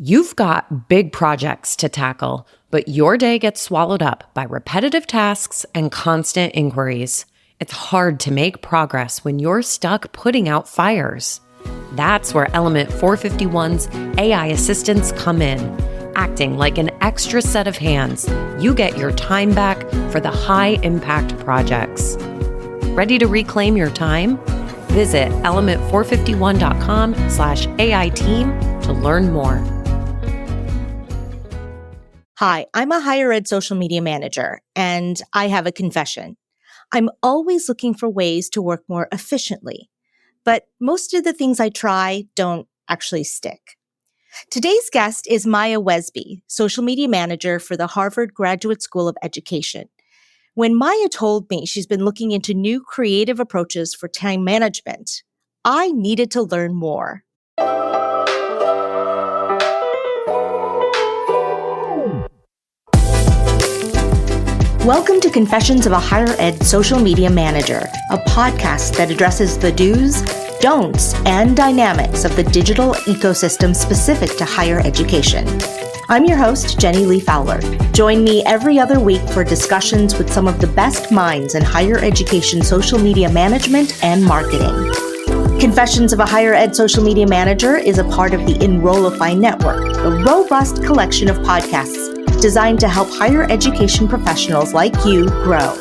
You've got big projects to tackle, but your day gets swallowed up by repetitive tasks and constant inquiries. It's hard to make progress when you're stuck putting out fires. That's where Element 451's AI assistants come in. Acting like an extra set of hands, you get your time back for the high-impact projects. Ready to reclaim your time? Visit element451.com/AI team to learn more. Hi, I'm a higher ed social media manager, and I have a confession. I'm always looking for ways to work more efficiently, but most of the things I try don't actually stick. Today's guest is Maya Wesby, social media manager for the Harvard Graduate School of Education. When Maya told me she's been looking into new creative approaches for time management, I needed to learn more. Welcome to Confessions of a Higher Ed Social Media Manager, a podcast that addresses the do's, don'ts, and dynamics of the digital ecosystem specific to higher education. I'm your host, Jenny Lee Fowler. Join me every other week for discussions with some of the best minds in higher education social media management and marketing. Confessions of a Higher Ed Social Media Manager is a part of the Enrollify Network, a robust collection of podcasts designed to help higher education professionals like you grow.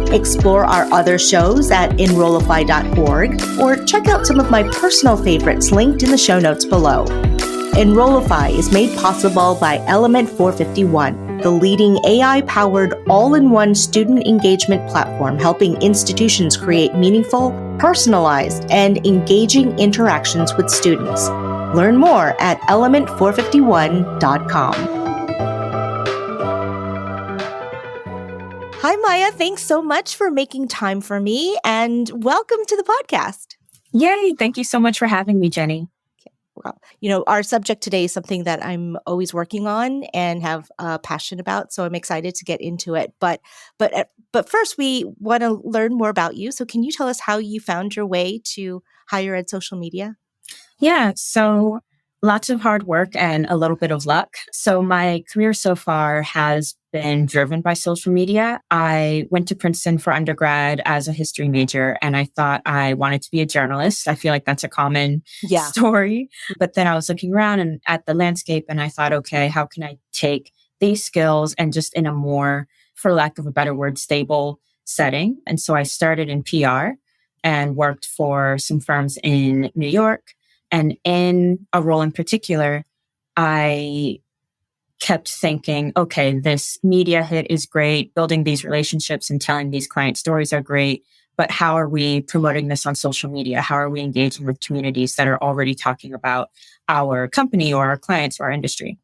Explore our other shows at enrollify.org or check out some of my personal favorites linked in the show notes below. Enrollify is made possible by Element 451, the leading AI-powered all-in-one student engagement platform helping institutions create meaningful, personalized, and engaging interactions with students. Learn more at element451.com. Hi, Maya. Thanks so much for making time for me, and welcome to the podcast. Yay. Thank you so much for having me, Jenny. Well, our subject today is something that I'm always working on and have a passion about, so I'm excited to get into it. But first, we want to learn more about you. So can you tell us how you found your way to higher ed social media? Yeah. So lots of hard work and a little bit of luck. So my career so far has been driven by social media. I went to Princeton for undergrad as a history major, and I thought I wanted to be a journalist. I feel like that's a common story. But then I was looking around and at the landscape, and I thought, okay, how can I take these skills and just in a more, for lack of a better word, stable setting? And so I started in PR and worked for some firms in New York. And in a role in particular, I kept thinking, okay, this media hit is great. Building these relationships and telling these client stories are great. But how are we promoting this on social media? How are we engaging with communities that are already talking about our company or our clients or our industry?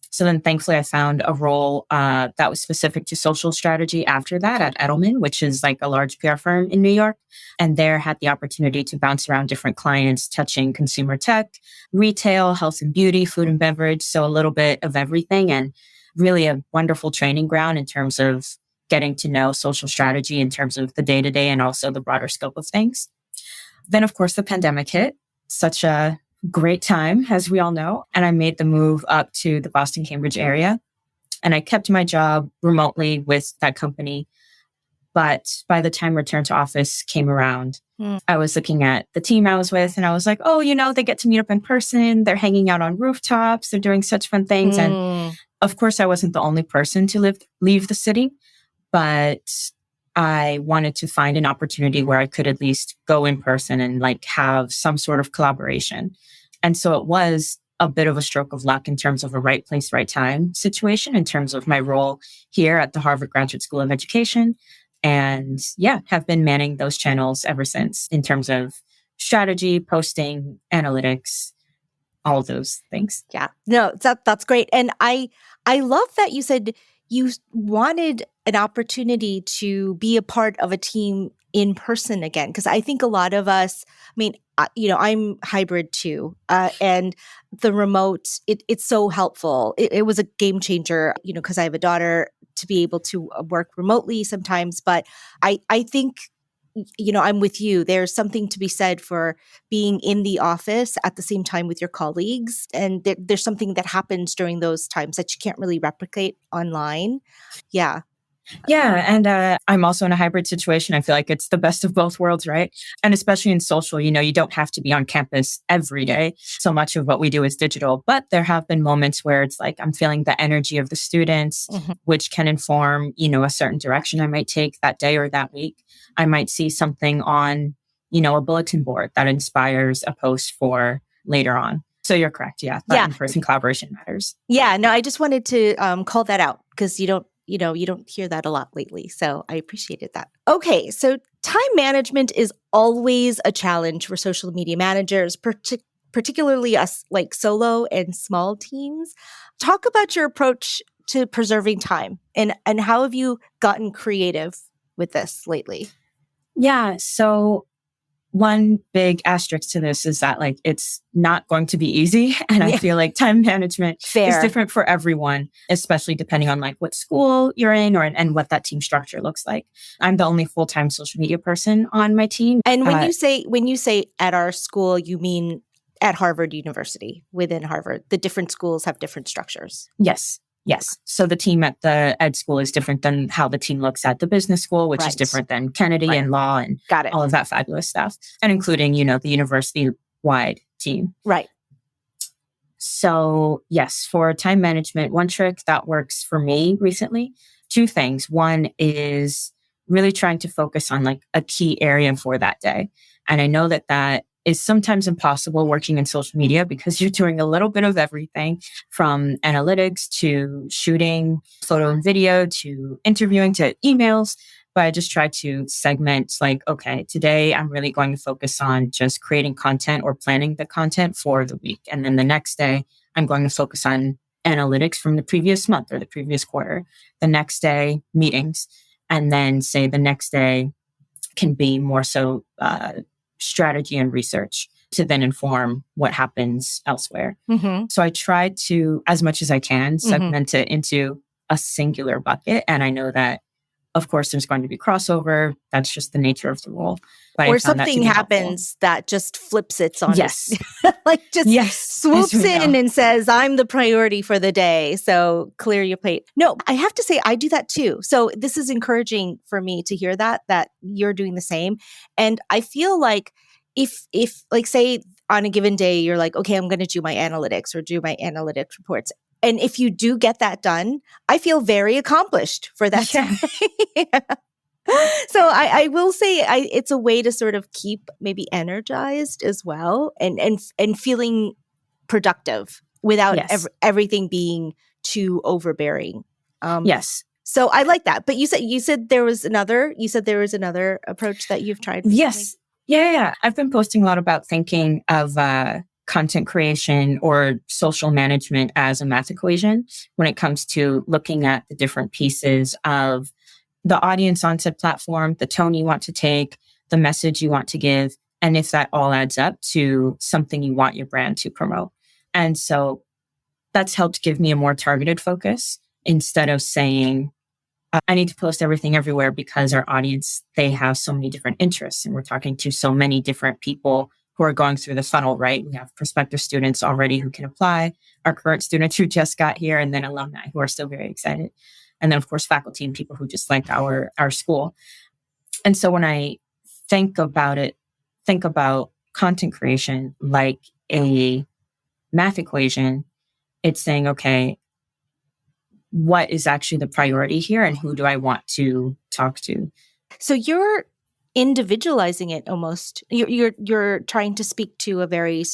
So then thankfully I found a role that was specific to social strategy after that at Edelman, which is like a large PR firm in New York. And there had the opportunity to bounce around different clients, touching consumer tech, retail, health and beauty, food and beverage. So a little bit of everything, and really a wonderful training ground in terms of getting to know social strategy in terms of the day-to-day and also the broader scope of things. Then, of course, the pandemic hit. Such a great time, as we all know. And I made the move up to the Boston, Cambridge area. And I kept my job remotely with that company. But by the time return to office came around, I was looking at the team I was with and I was like, oh, they get to meet up in person. They're hanging out on rooftops. They're doing such fun things. And of course, I wasn't the only person to leave the city, but I wanted to find an opportunity where I could at least go in person and have some sort of collaboration. And so it was a bit of a stroke of luck in terms of a right place, right time situation in terms of my role here at the Harvard Graduate School of Education. And have been manning those channels ever since in terms of strategy, posting, analytics, all of those things. Yeah, no, that's great. And I love that you said you wanted an opportunity to be a part of a team in person again, because I think a lot of us, I'm hybrid too, and the remote, it's so helpful. It was a game changer, because I have a daughter, to be able to work remotely sometimes. But I think I'm with you. There's something to be said for being in the office at the same time with your colleagues. And there's something that happens during those times that you can't really replicate online. Yeah. Yeah. And I'm also in a hybrid situation. I feel like it's the best of both worlds, right? And especially in social, you don't have to be on campus every day. So much of what we do is digital. But there have been moments where it's like I'm feeling the energy of the students, which can inform, a certain direction I might take that day or that week. I might see something on, a bulletin board that inspires a post for later on. So you're correct. Yeah. That in-person collaboration matters. Yeah. No, I just wanted to call that out because you don't hear that a lot lately. So I appreciated that. Okay. So time management is always a challenge for social media managers, particularly us like solo and small teams. Talk about your approach to preserving time and how have you gotten creative with this lately? Yeah. So one big asterisk to this is that it's not going to be easy. And I feel like time management is different for everyone, especially depending on what school you're in and what that team structure looks like. I'm the only full-time social media person on my team. And when you say at our school, you mean at Harvard University, within Harvard, the different schools have different structures. Yes. So the team at the ed school is different than how the team looks at the business school, which is different than Kennedy and law and all of that fabulous stuff. And including, the university-wide team. Right. So yes, for time management, one trick that works for me recently, two things. One is really trying to focus on a key area for that day. And I know that is sometimes impossible working in social media because you're doing a little bit of everything from analytics to shooting photo and video to interviewing to emails. But I just try to segment okay, today I'm really going to focus on just creating content or planning the content for the week. And then the next day, I'm going to focus on analytics from the previous month or the previous quarter. The next day, meetings. And then say the next day can be more so strategy and research to then inform what happens elsewhere. So I try to, as much as I can, segment it into a singular bucket. And I know that, of course, there's going to be crossover. That's just the nature of the role. But or something happens that just flips it on swoops in and says, I'm the priority for the day. So clear your plate. No, I have to say, I do that too. So this is encouraging for me to hear that you're doing the same. And I feel like if say on a given day, you're like, okay, I'm going to do my analytics or do my analytics reports. And if you do get that done, I feel very accomplished for that day. So I will say it's a way to sort of keep maybe energized as well and feeling productive without everything being too overbearing. Yes. So I like that. But you said there was another approach that you've tried recently? Yes. Yeah. I've been posting a lot about thinking of content creation or social management as a math equation when it comes to looking at the different pieces of the audience on said platform, the tone you want to take, the message you want to give, and if that all adds up to something you want your brand to promote. And so that's helped give me a more targeted focus instead of saying, I need to post everything everywhere because our audience, they have so many different interests and we're talking to so many different people who are going through the funnel, right? We have prospective students already who can apply, our current students who just got here, and then alumni who are still very excited. And then, of course, faculty and people who just like our school. And so when I think about content creation like a math equation, it's saying, okay, what is actually the priority here and who do I want to talk to? So you're individualizing it almost. You're trying to speak to a very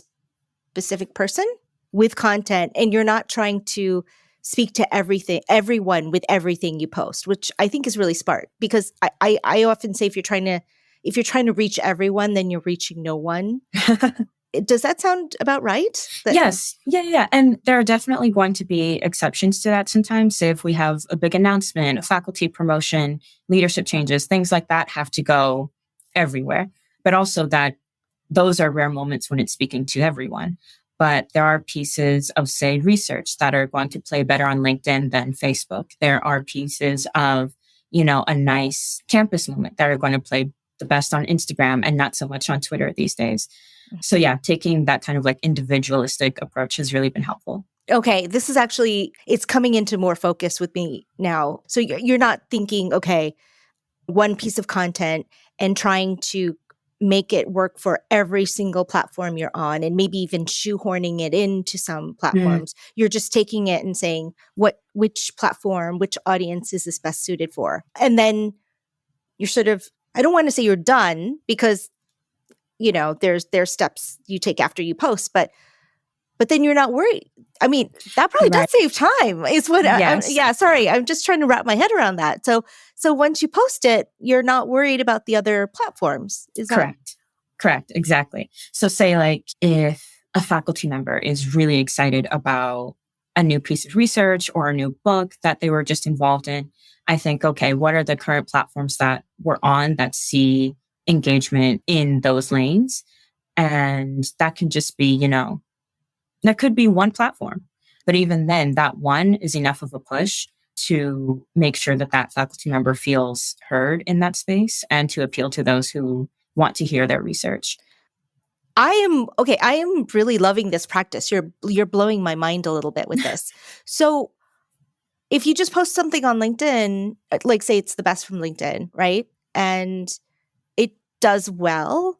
specific person with content, and you're not trying to speak to everyone with everything you post, which I think is really smart because I often say if you're trying to reach everyone, then you're reaching no one. Does that sound about right? Yes. Yeah. And there are definitely going to be exceptions to that sometimes. Say if we have a big announcement, a faculty promotion, leadership changes, things like that have to go everywhere. But also that those are rare moments when it's speaking to everyone. But there are pieces of, say, research that are going to play better on LinkedIn than Facebook. There are pieces of, a nice campus moment that are going to play the best on Instagram and not so much on Twitter these days. So yeah, taking that kind of like individualistic approach has really been helpful. Okay, this is actually, it's coming into more focus with me now. So you're not thinking, okay, one piece of content and trying to make it work for every single platform you're on and maybe even shoehorning it into some platforms. You're just taking it and saying which platform, which audience is this best suited for? And then you're sort of, I don't want to say you're done because, you know, there's steps you take after you post, but then you're not worried. I mean, that probably does save time. Is what? Yes. Sorry, I'm just trying to wrap my head around that. So once you post it, you're not worried about the other platforms. Is that Correct. Exactly. So say like if a faculty member is really excited about a new piece of research or a new book that they were just involved in, I think, okay, what are the current platforms that we're on that see engagement in those lanes? And that can just be, you know, that could be one platform, but even then that one is enough of a push to make sure that that faculty member feels heard in that space and to appeal to those who want to hear their research. I am really loving this practice. You're blowing my mind a little bit with this. So if you just post something on LinkedIn, like say it's the best from LinkedIn, right? And it does well,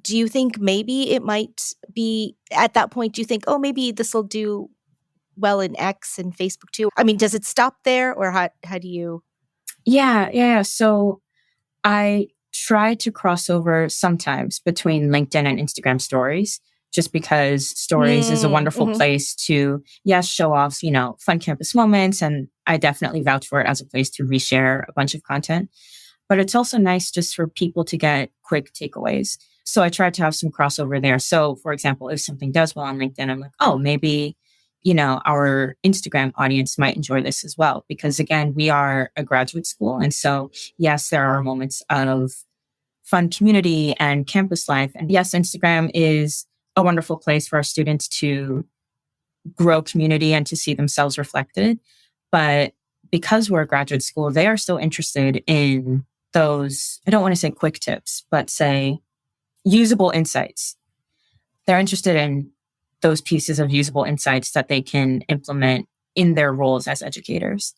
do you think maybe it might be at that point, do you think, oh, maybe this will do well in X and Facebook too? I mean, does it stop there or how do you? Yeah. So I try to cross over sometimes between LinkedIn and Instagram stories, just because stories is a wonderful place to, show off, you know, fun campus moments. And I definitely vouch for it as a place to reshare a bunch of content. But it's also nice just for people to get quick takeaways. So I try to have some crossover there. So for example, if something does well on LinkedIn, I'm like, oh, maybe, you know, our Instagram audience might enjoy this as well. Because again, we are a graduate school. And so, yes, there are moments of fun community and campus life. And yes, Instagram is a wonderful place for our students to grow community and to see themselves reflected. But because we're a graduate school, they are still interested in those, I don't want to say quick tips, but say usable insights. They're interested in those pieces of usable insights that they can implement in their roles as educators.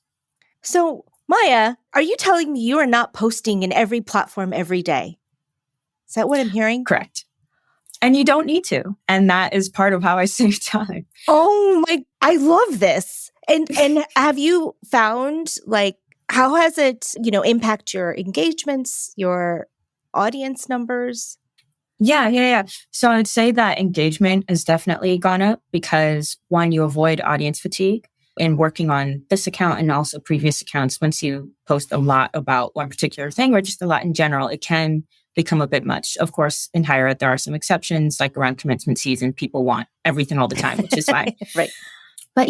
So, Maya, are you telling me you are not posting in every platform every day? Is that what I'm hearing? Correct. And you don't need to. And that is part of how I save time. Oh my, I love this. And have you found, like, how has it, you know, impact your engagements, your audience numbers? Yeah. So I'd say that engagement has definitely gone up because one, you avoid audience fatigue in working on this account and also previous accounts. Once you post a lot about one particular thing or just a lot in general, it can become a bit much. Of course, in higher ed, there are some exceptions, like around commencement season, people want everything all the time, which is fine. Right. But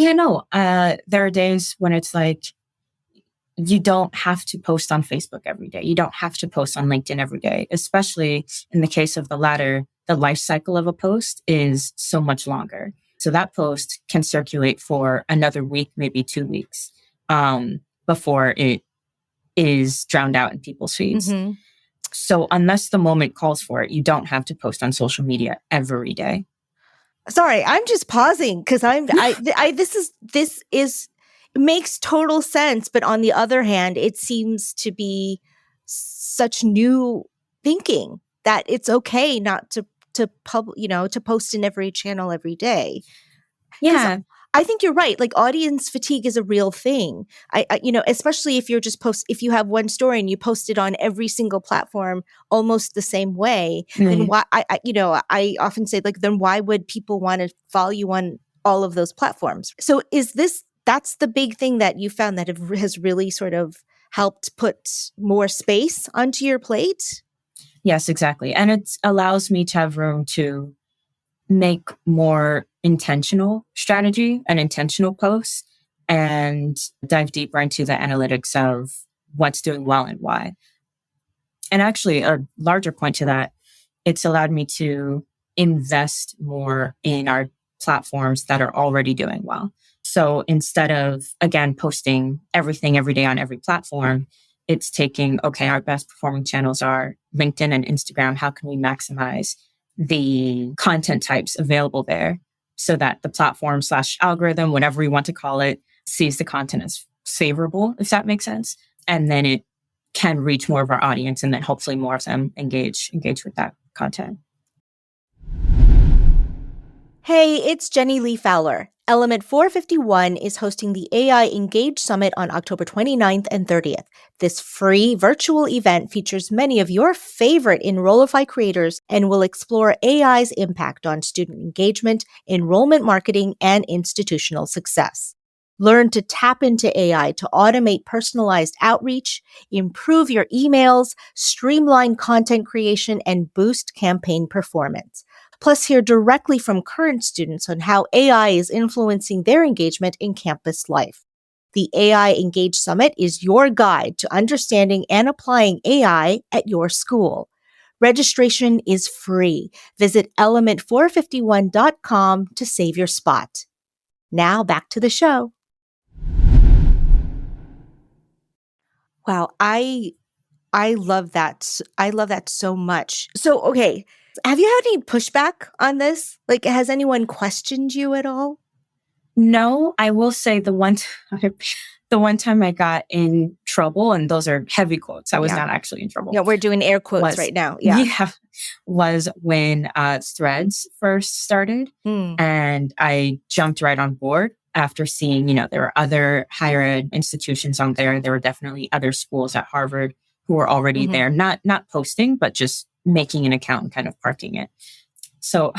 there are days when it's like, you don't have to post on Facebook every day. You don't have to post on LinkedIn every day, especially in the case of the latter. The life cycle of a post is so much longer. So that post can circulate for another week, maybe 2 weeks, before it is drowned out in people's feeds. Mm-hmm. So unless the moment calls for it, you don't have to post on social media every day. Sorry, I'm just pausing because this is makes total sense. But on the other hand, it seems to be such new thinking that it's okay not to post in every channel every day. Yeah. I think you're right. Like, audience fatigue is a real thing. I especially if you're if you have one story and you post it on every single platform almost the same way, then why, I often say, like, then why would people want to follow you on all of those platforms? So that's the big thing that you found that has really sort of helped put more space onto your plate? Yes, exactly. And it allows me to have room to make more intentional strategy and intentional posts and dive deeper into the analytics of what's doing well and why. And actually, a larger point to that, it's allowed me to invest more in our platforms that are already doing well. So instead of, again, posting everything every day on every platform, it's taking, okay, our best performing channels are LinkedIn and Instagram. How can we maximize the content types available there so that the platform / algorithm, whatever we want to call it, sees the content as favorable, if that makes sense. And then it can reach more of our audience, and then hopefully more of them engage with that content. Hey, it's Jenny Lee Fowler. Element 451 is hosting the AI Engage Summit on October 29th and 30th. This free virtual event features many of your favorite Enrollify creators and will explore AI's impact on student engagement, enrollment marketing, and institutional success. Learn to tap into AI to automate personalized outreach, improve your emails, streamline content creation, and boost campaign performance. Plus, hear directly from current students on how AI is influencing their engagement in campus life. The AI Engage Summit is your guide to understanding and applying AI at your school. Registration is free. Visit element451.com to save your spot. Now back to the show. Wow, I love that. I love that so much. So, okay, have you had any pushback on this? Like, has anyone questioned you at all? No, I will say the one time I got in trouble, and those are heavy quotes. I was not actually in trouble. Yeah, we're doing air quotes right now. Yeah. Was when Threads first started, and I jumped right on board after seeing, there were other higher ed institutions on there. There were definitely other schools at Harvard who were already there, not posting, but just making an account and kind of parking it. So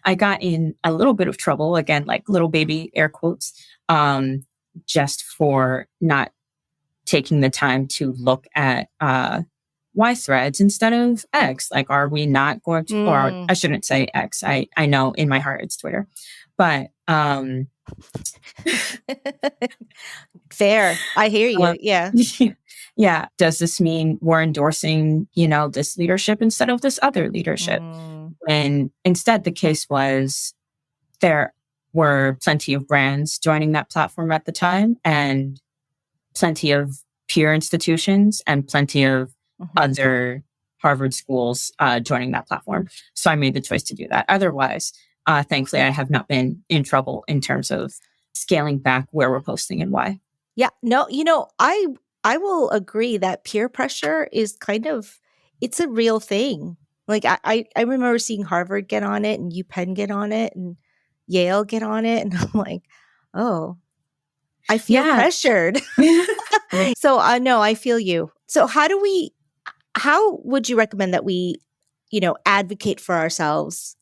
I got in a little bit of trouble, again, like little baby air quotes, just for not taking the time to look at why Threads instead of X. Like, are we not going to, or I shouldn't say X. I know in my heart it's Twitter, but fair. I hear you. Yeah. Yeah. Does this mean we're endorsing, this leadership instead of this other leadership? And instead, the case was there were plenty of brands joining that platform at the time, and plenty of peer institutions and plenty of other Harvard schools joining that platform. So I made the choice to do that. Otherwise, thankfully, I have not been in trouble in terms of scaling back where we're posting and why. Yeah. No, I will agree that peer pressure is it's a real thing. Like I remember seeing Harvard get on it and UPenn get on it and Yale get on it. And I'm like, oh, I feel pressured. So no, I feel you. So how would you recommend that we, advocate for ourselves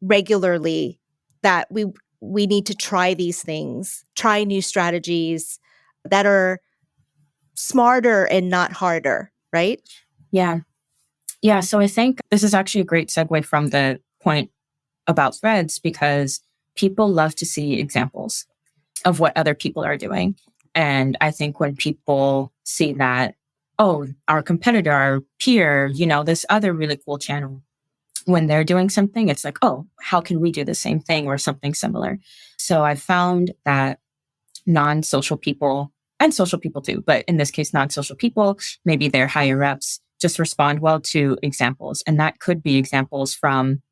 regularly, that we need to try these things, try new strategies that are smarter and not harder, right? Yeah. Yeah. So I think this is actually a great segue from the point about Threads, because people love to see examples of what other people are doing. And I think when people see that, oh, our competitor, our peer, this other really cool channel, when they're doing something, it's like, oh, how can we do the same thing or something similar? So I found that non-social people, and social people too, but in this case, non-social people, maybe they're higher ups, just respond well to examples. And that could be examples from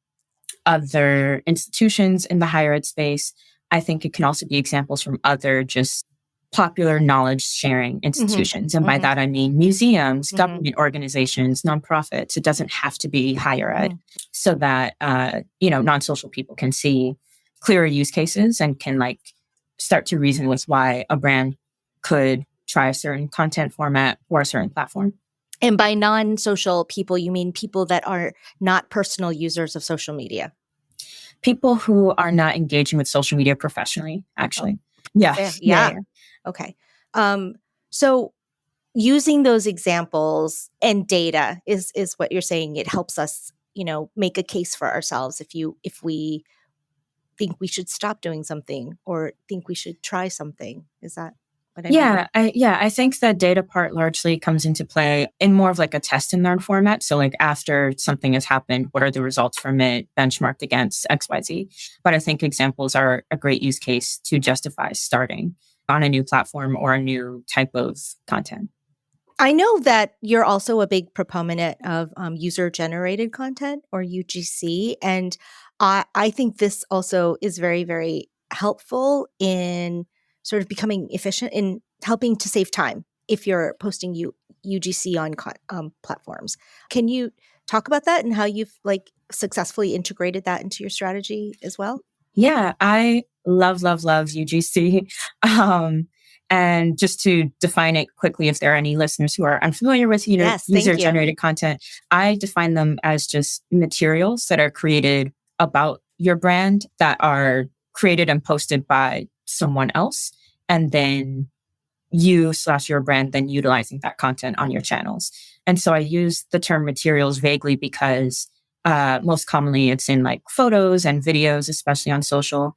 other institutions in the higher ed space. I think it can also be examples from other just popular knowledge sharing institutions. And by that, I mean museums, government organizations, nonprofits. It doesn't have to be higher ed, so that, non-social people can see clearer use cases and can start to reason with why a brand could try a certain content format or a certain platform. And by non-social people, you mean people that are not personal users of social media? People who are not engaging with social media professionally, actually. Yeah. Okay. So using those examples and data is what you're saying. It helps us, make a case for ourselves if we think we should stop doing something or think we should try something. Is that what I mean? I think the data part largely comes into play in more of a test and learn format. So after something has happened, what are the results from it benchmarked against XYZ? But I think examples are a great use case to justify starting on a new platform or a new type of content. I know that you're also a big proponent of user-generated content, or UGC, and I think this also is very, very helpful in sort of becoming efficient in helping to save time if you're posting UGC on platforms. Can you talk about that and how you've like successfully integrated that into your strategy as well? Yeah, I love, love, love UGC. And just to define it quickly, if there are any listeners who are unfamiliar with Yes, thank you. user-generated content, I define them as just materials that are created about your brand that are created and posted by someone else. And then you/your brand then utilizing that content on your channels. And so I use the term materials vaguely because most commonly it's in like photos and videos, especially on social.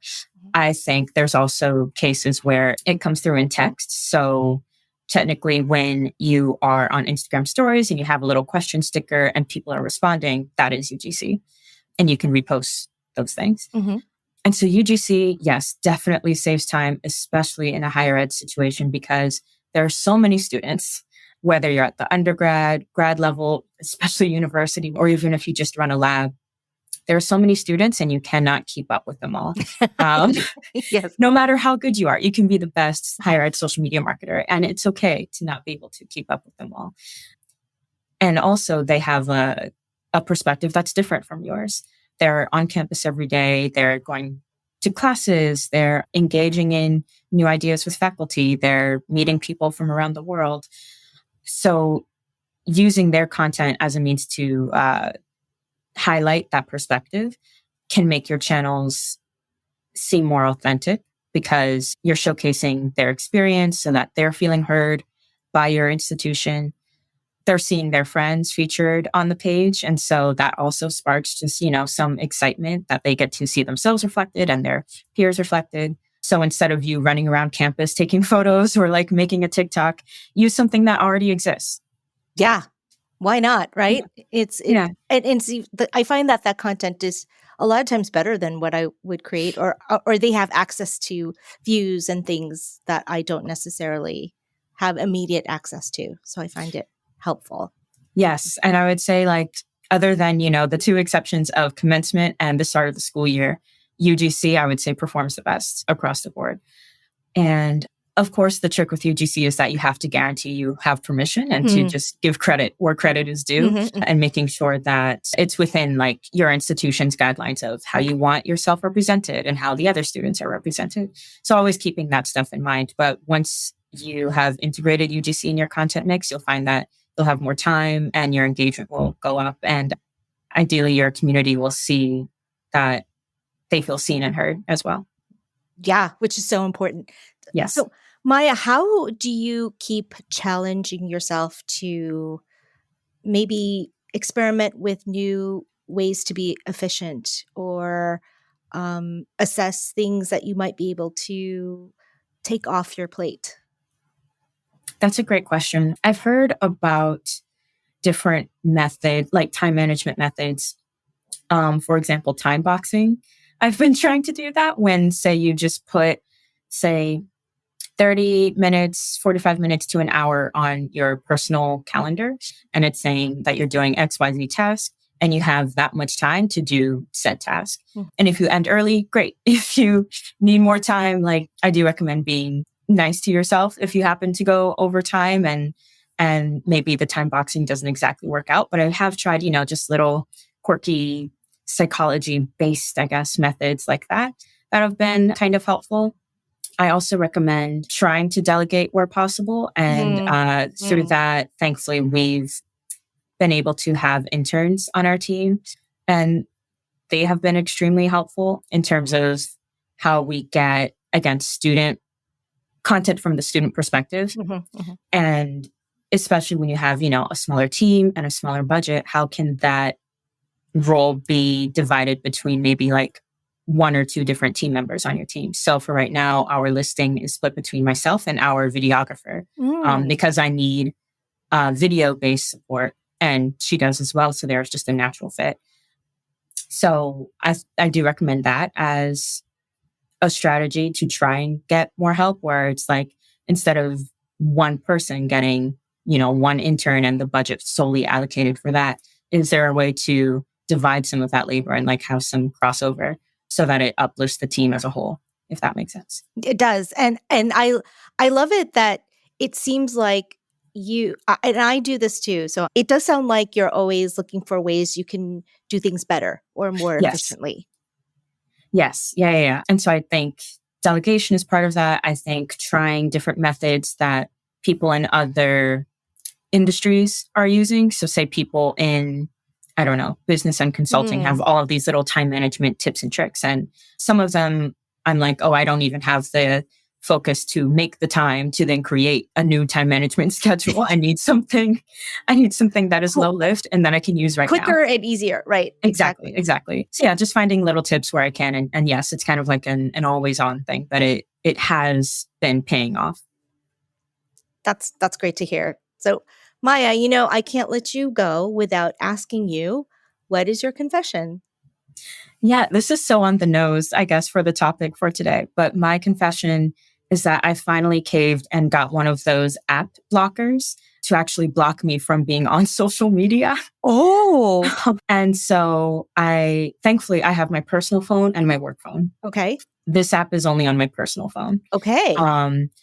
I think there's also cases where it comes through in text. So technically when you are on Instagram stories and you have a little question sticker and people are responding, that is UGC. And you can repost those things. Mm-hmm. And so UGC, yes, definitely saves time, especially in a higher ed situation, because there are so many students, whether you're at the undergrad, grad level, especially university, or even if you just run a lab, there are so many students and you cannot keep up with them all. Yes. No matter how good you are, you can be the best higher ed social media marketer, and it's okay to not be able to keep up with them all. And also they have a perspective that's different from yours. They're on campus every day. They're going to classes. They're engaging in new ideas with faculty. They're meeting people from around the world. So using their content as a means to highlight that perspective can make your channels seem more authentic because you're showcasing their experience so that they're feeling heard by your institution. They're seeing their friends featured on the page. And so that also sparks just, some excitement that they get to see themselves reflected and their peers reflected. So instead of you running around campus taking photos or like making a TikTok, use something that already exists. Yeah. Why not? Right. Yeah. And see, I find that content is a lot of times better than what I would create, or they have access to views and things that I don't necessarily have immediate access to. So I find it helpful. Yes. And I would say like, other than, the two exceptions of commencement and the start of the school year, UGC, I would say performs the best across the board. And of course, the trick with UGC is that you have to guarantee you have permission and to just give credit where credit is due and making sure that it's within like your institution's guidelines of how you want yourself represented and how the other students are represented. So always keeping that stuff in mind. But once you have integrated UGC in your content mix, you'll find that you'll have more time and your engagement will go up. And ideally, your community will see that they feel seen and heard as well. Yeah, which is so important. Yes. So, Maya, how do you keep challenging yourself to maybe experiment with new ways to be efficient or assess things that you might be able to take off your plate? That's a great question. I've heard about different methods, like time management methods. For example, time boxing. I've been trying to do that when, say, you just put, say, 30 minutes, 45 minutes to an hour on your personal calendar. And it's saying that you're doing XYZ task and you have that much time to do said task. And if you end early, great. If you need more time, like I do recommend being nice to yourself if you happen to go over time and maybe the time boxing doesn't exactly work out. But I have tried, just little quirky psychology based, I guess, methods like that have been kind of helpful. I also recommend trying to delegate where possible. And through that, thankfully, we've been able to have interns on our team. And they have been extremely helpful in terms of how we get, again, student content from the student perspective. And especially when you have, a smaller team and a smaller budget, how can that role be divided between maybe like one or two different team members on your team? So for right now, our listing is split between myself and our videographer because I need video-based support and she does as well. So there's just a natural fit. So I do recommend that as a strategy to try and get more help, where it's like instead of one person getting one intern and the budget solely allocated for that? Is there a way to divide some of that labor and like have some crossover so that it uplifts the team as a whole, if that makes sense? It does. And I love it that it seems like you, and I do this too. So it does sound like you're always looking for ways you can do things better or more efficiently. Yes. Yeah. And so I think delegation is part of that. I think trying different methods that people in other industries are using. So say people in, I don't know, business and consulting have all of these little time management tips and tricks. And some of them I'm like, oh, I don't even have the focus to make the time to then create a new time management schedule. I need something that is low lift and that I can use right now. Quicker and easier. Right. Exactly. So yeah, just finding little tips where I can. And yes, it's kind of like an always on thing, but it has been paying off. That's great to hear. So Maya, I can't let you go without asking you, what is your confession? Yeah, this is so on the nose, I guess, for the topic for today. But my confession is that I finally caved and got one of those app blockers to actually block me from being on social media. Oh. And so thankfully, I have my personal phone and my work phone. Okay. This app is only on my personal phone. Okay.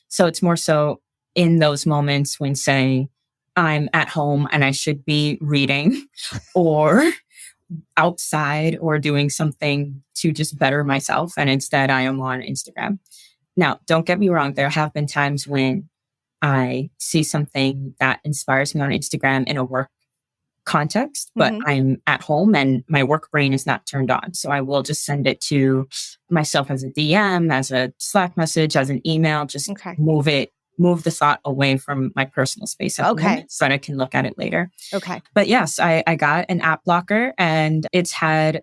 So it's more so in those moments when, say, I'm at home and I should be reading or outside or doing something to just better myself. And instead I am on Instagram. Now, don't get me wrong. There have been times when I see something that inspires me on Instagram in a work context, but I'm at home and my work brain is not turned on. So I will just send it to myself as a DM, as a Slack message, as an email, just move the thought away from my personal space at the moment so that I can look at it later. Okay. But yes, I got an app blocker and it's had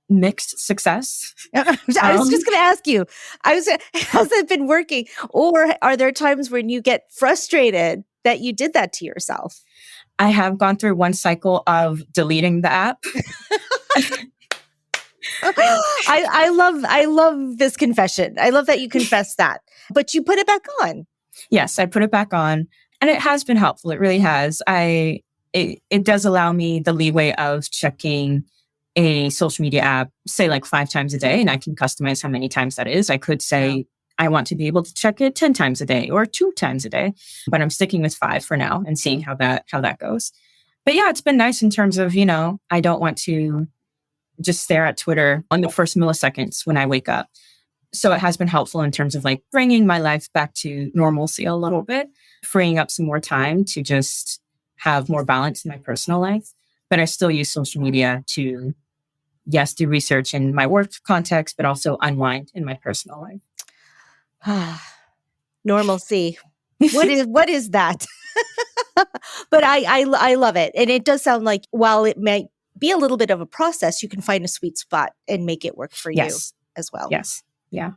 mixed success. I was just going to ask you, how's it been working? Or are there times when you get frustrated that you did that to yourself? I have gone through one cycle of deleting the app. I love this confession. I love that you confess that, but you put it back on. Yes, I put it back on and it has been helpful. It really has. It does allow me the leeway of checking a social media app, say like 5 times a day, and I can customize how many times that is. I could say I want to be able to check it 10 times a day or 2 times a day, but I'm sticking with 5 for now and seeing how that goes. But yeah, it's been nice in terms of, I don't want to just stare at Twitter on the first milliseconds when I wake up. So it has been helpful in terms of like bringing my life back to normalcy a little bit, freeing up some more time to just have more balance in my personal life. But I still use social media to, yes, do research in my work context, but also unwind in my personal life. Normalcy. What is that? But I love it. And it does sound like while it may be a little bit of a process, you can find a sweet spot and make it work for you as well. Yes. Yeah.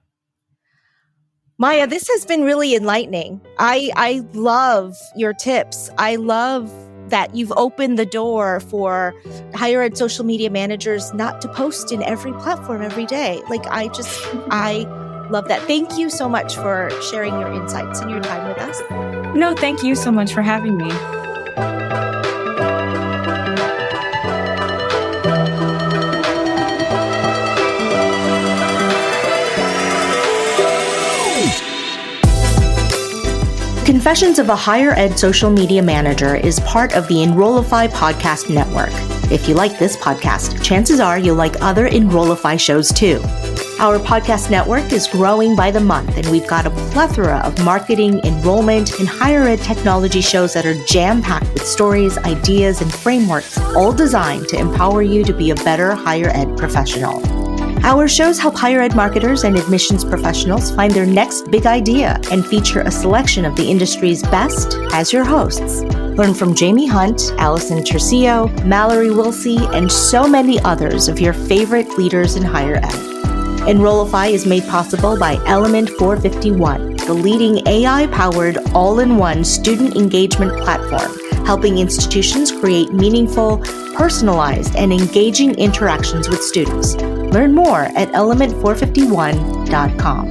Maya, this has been really enlightening. I love your tips. I love that you've opened the door for higher ed social media managers not to post in every platform every day. I love that. Thank you so much for sharing your insights and your time with us. No, thank you so much for having me. Confessions of a Higher Ed Social Media Manager is part of the Enrollify podcast network. If you like this podcast, chances are you'll like other Enrollify shows too. Our podcast network is growing by the month, and we've got a plethora of marketing, enrollment, and higher ed technology shows that are jam-packed with stories, ideas, and frameworks, all designed to empower you to be a better higher ed professional. Our shows help higher ed marketers and admissions professionals find their next big idea and feature a selection of the industry's best as your hosts. Learn from Jamie Hunt, Allison Tercio, Mallory Wilsey, and so many others of your favorite leaders in higher ed. Enrollify is made possible by Element 451, the leading AI-powered all-in-one student engagement platform, helping institutions create meaningful, personalized, and engaging interactions with students. Learn more at element451.com.